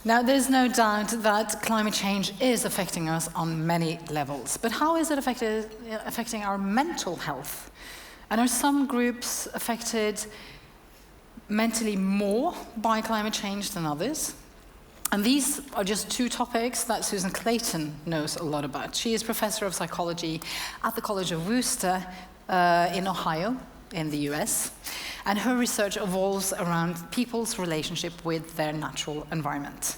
Now, there's no doubt that climate change is affecting us on many levels, but how is it affecting our mental health? And are some groups affected mentally more by climate change than others? And these are just two topics that Susan Clayton knows a lot about. She is professor of psychology at the College of Wooster in Ohio, in the US, and her research evolves around people's relationship with their natural environment.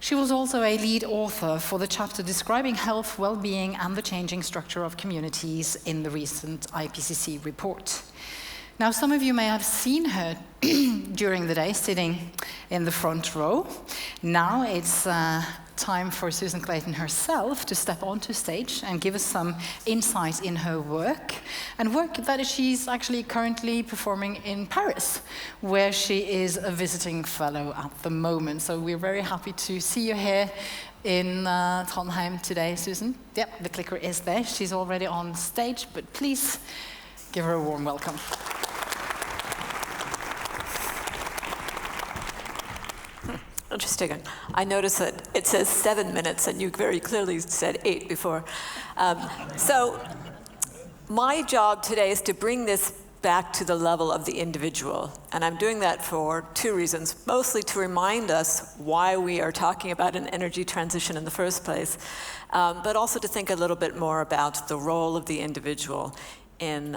She was also a lead author for the chapter describing health, well-being, and the changing structure of communities in the recent IPPC report. Now, some of you may have seen her during the day sitting in the front row. Now it's time for Susan Clayton herself to step onto stage and give us some insight in her work, and work that she's actually currently performing in Paris, where she is a visiting fellow at the moment. So we're very happy to see you here in Trondheim today, Susan. Yep, the clicker is there. She's already on stage, but please give her a warm welcome. Interesting. I noticed that it says 7 minutes, and you very clearly said 8 before. So my job today is to bring this back to the level of the individual. And I'm doing that for two reasons, mostly to remind us why we are talking about an energy transition in the first place, but also to think a little bit more about the role of the individual in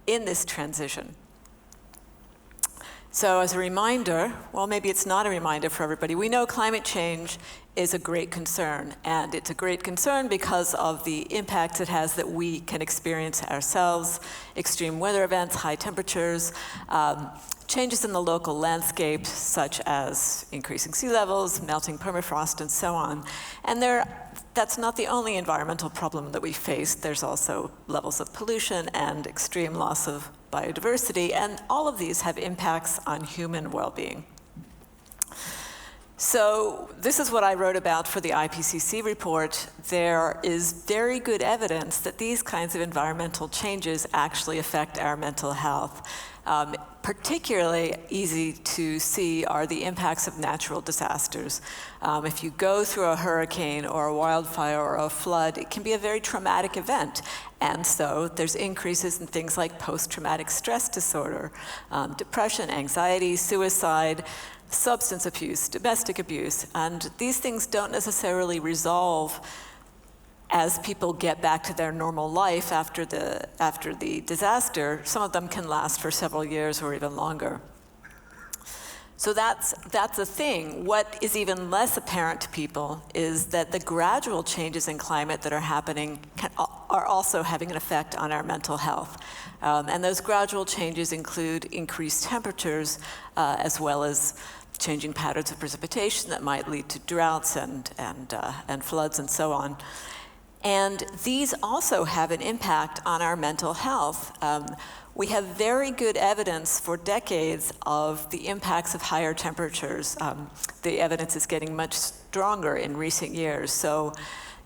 this transition. So as a reminder, well, maybe it's not a reminder for everybody, we know climate change is a great concern, and it's a great concern because of the impacts it has that we can experience ourselves: extreme weather events, high temperatures, changes in the local landscape, such as increasing sea levels, melting permafrost, and so on. And that's not the only environmental problem that we face. There's also levels of pollution and extreme loss of biodiversity, and all of these have impacts on human well-being. So this is what I wrote about for the IPPC report. There is very good evidence that these kinds of environmental changes actually affect our mental health. Particularly easy to see are the impacts of natural disasters. If you go through a hurricane or a wildfire or a flood, it can be a very traumatic event. And so there's increases in things like post-traumatic stress disorder, depression, anxiety, suicide, substance abuse, domestic abuse. And these things don't necessarily resolve as people get back to their normal life after the disaster. Some of them can last for several years or even longer. So that's a thing. What is even less apparent to people is that the gradual changes in climate that are happening are also having an effect on our mental health. And those gradual changes include increased temperatures, as well as changing patterns of precipitation that might lead to droughts and floods and so on. And these also have an impact on our mental health. We have very good evidence for decades of the impacts of higher temperatures. The evidence is getting much stronger in recent years. So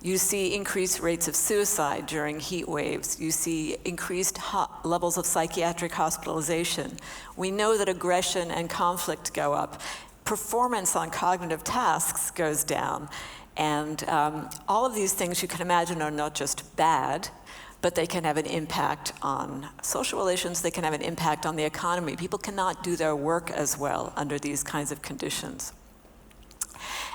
you see increased rates of suicide during heat waves. You see increased levels of psychiatric hospitalization. We know that aggression and conflict go up. Performance on cognitive tasks goes down. And all of these things you can imagine are not just bad, but they can have an impact on social relations. They can have an impact on the economy. People cannot do their work as well under these kinds of conditions.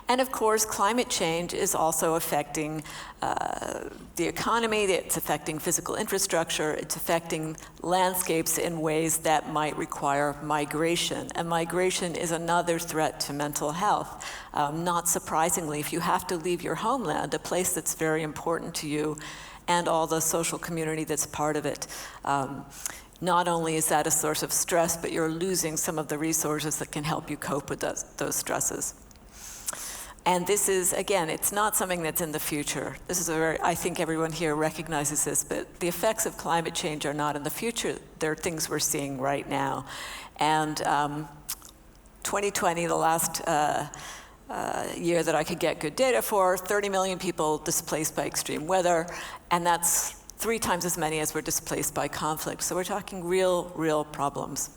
And of course, climate change is also affecting the economy. It's affecting physical infrastructure. It's affecting landscapes in ways that might require migration. And migration is another threat to mental health. Not surprisingly, if you have to leave your homeland, a place that's very important to you, and all the social community that's part of it, not only is that a source of stress, but you're losing some of the resources that can help you cope with those stresses. And this is, again, it's not something that's in the future. This is I think everyone here recognizes this, but the effects of climate change are not in the future. They're things we're seeing right now. And 2020, the last year that I could get good data for, 30 million people displaced by extreme weather, and that's 3 times as many as were displaced by conflict. So we're talking real problems.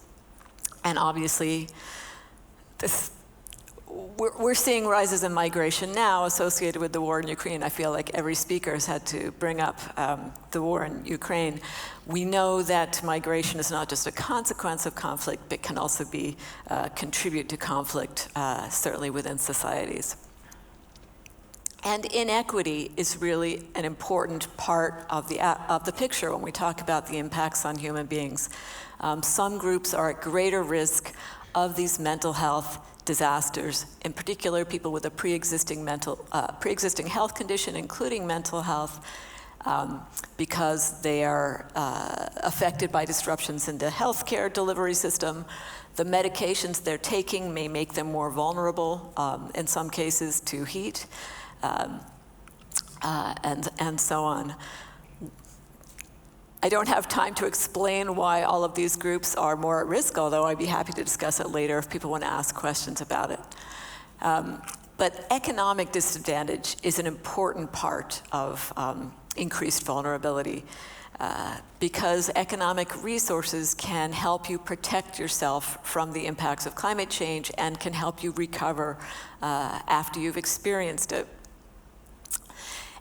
And obviously, we're seeing rises in migration now associated with the war in Ukraine. I feel like every speaker has had to bring up the war in Ukraine. We know that migration is not just a consequence of conflict, but can also be contribute to conflict, certainly within societies. And inequity is really an important part of the picture when we talk about the impacts on human beings. Some groups are at greater risk of these mental health disasters, in particular people with a pre-existing health condition, including mental health, because they are affected by disruptions in the healthcare delivery system. The medications they're taking may make them more vulnerable, in some cases, to heat, and so on. I don't have time to explain why all of these groups are more at risk, although I'd be happy to discuss it later if people want to ask questions about it. But economic disadvantage is an important part of increased vulnerability because economic resources can help you protect yourself from the impacts of climate change and can help you recover after you've experienced it.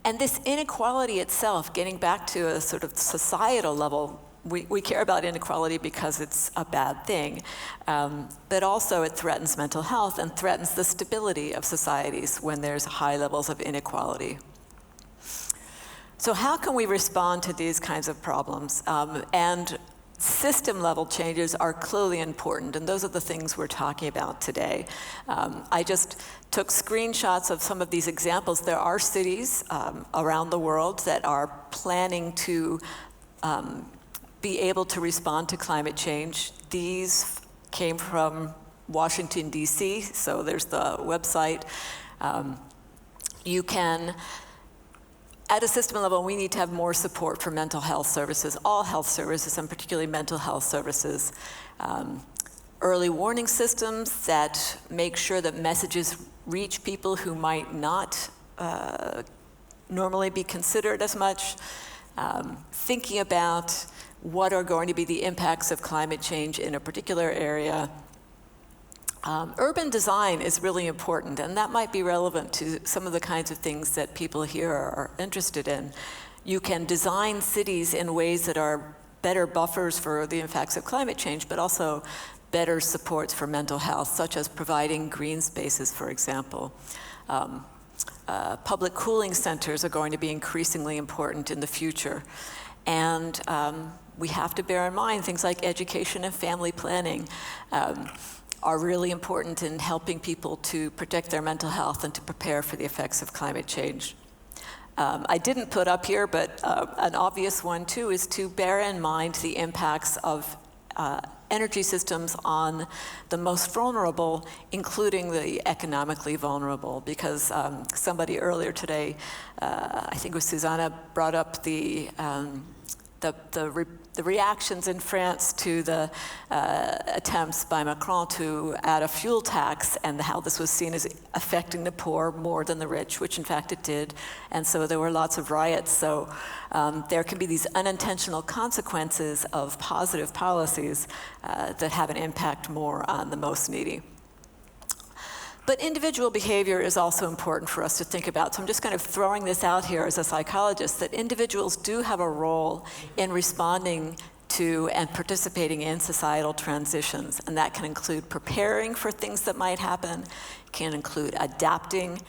And this inequality itself, getting back to a sort of societal level, we care about inequality because it's a bad thing, but also it threatens mental health and threatens the stability of societies when there's high levels of inequality. So how can we respond to these kinds of problems? And system-level changes are clearly important, and those are the things we're talking about today. I just took screenshots of some of these examples. There are cities around the world that are planning to be able to respond to climate change. These came from Washington, D.C., so there's the website. You can, at a system level, we need to have more support for mental health services, all health services, and particularly mental health services. Early warning systems that make sure that messages reach people who might not normally be considered as much. Thinking about what are going to be the impacts of climate change in a particular area. Urban design is really important, and that might be relevant to some of the kinds of things that people here are interested in. You can design cities in ways that are better buffers for the impacts of climate change, but also better supports for mental health, such as providing green spaces, for example. Public cooling centers are going to be increasingly important in the future. And we have to bear in mind things like education and family planning are really important in helping people to protect their mental health and to prepare for the effects of climate change. I didn't put up here, but an obvious one too is to bear in mind the impacts of energy systems on the most vulnerable, including the economically vulnerable, because somebody earlier today, I think it was Susanna, brought up the reactions in France to the attempts by Macron to add a fuel tax and how this was seen as affecting the poor more than the rich, which in fact it did. And so there were lots of riots. So there can be these unintentional consequences of positive policies that have an impact more on the most needy. But individual behavior is also important for us to think about. So I'm just kind of throwing this out here as a psychologist, that individuals do have a role in responding to and participating in societal transitions. And that can include preparing for things that might happen, can include adapting.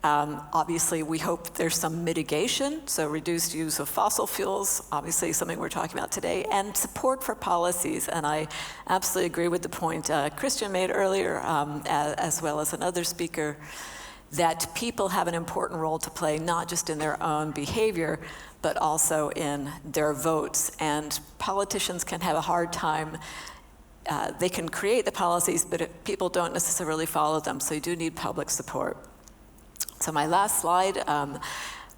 Obviously, we hope there's some mitigation, so reduced use of fossil fuels, obviously something we're talking about today, and support for policies. And I absolutely agree with the point Christian made earlier, as well as another speaker, that people have an important role to play, not just in their own behavior, but also in their votes. And politicians can have a hard time. They can create the policies, but if people don't necessarily follow them, so you do need public support. So my last slide,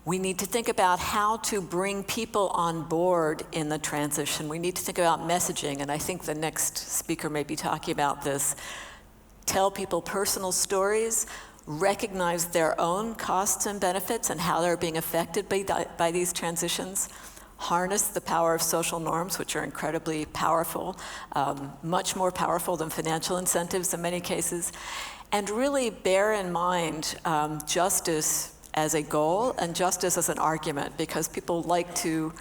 we need to think about how to bring people on board in the transition. We need to think about messaging, and I think the next speaker may be talking about this. Tell people personal stories, recognize their own costs and benefits and how they're being affected by these transitions. Harness the power of social norms, which are incredibly powerful, much more powerful than financial incentives in many cases. and really bear in mind justice as a goal and justice as an argument, because people like to,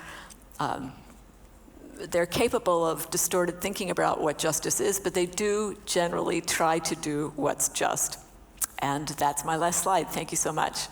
they're capable of distorted thinking about what justice is, but they do generally try to do what's just. And that's my last slide. Thank you so much.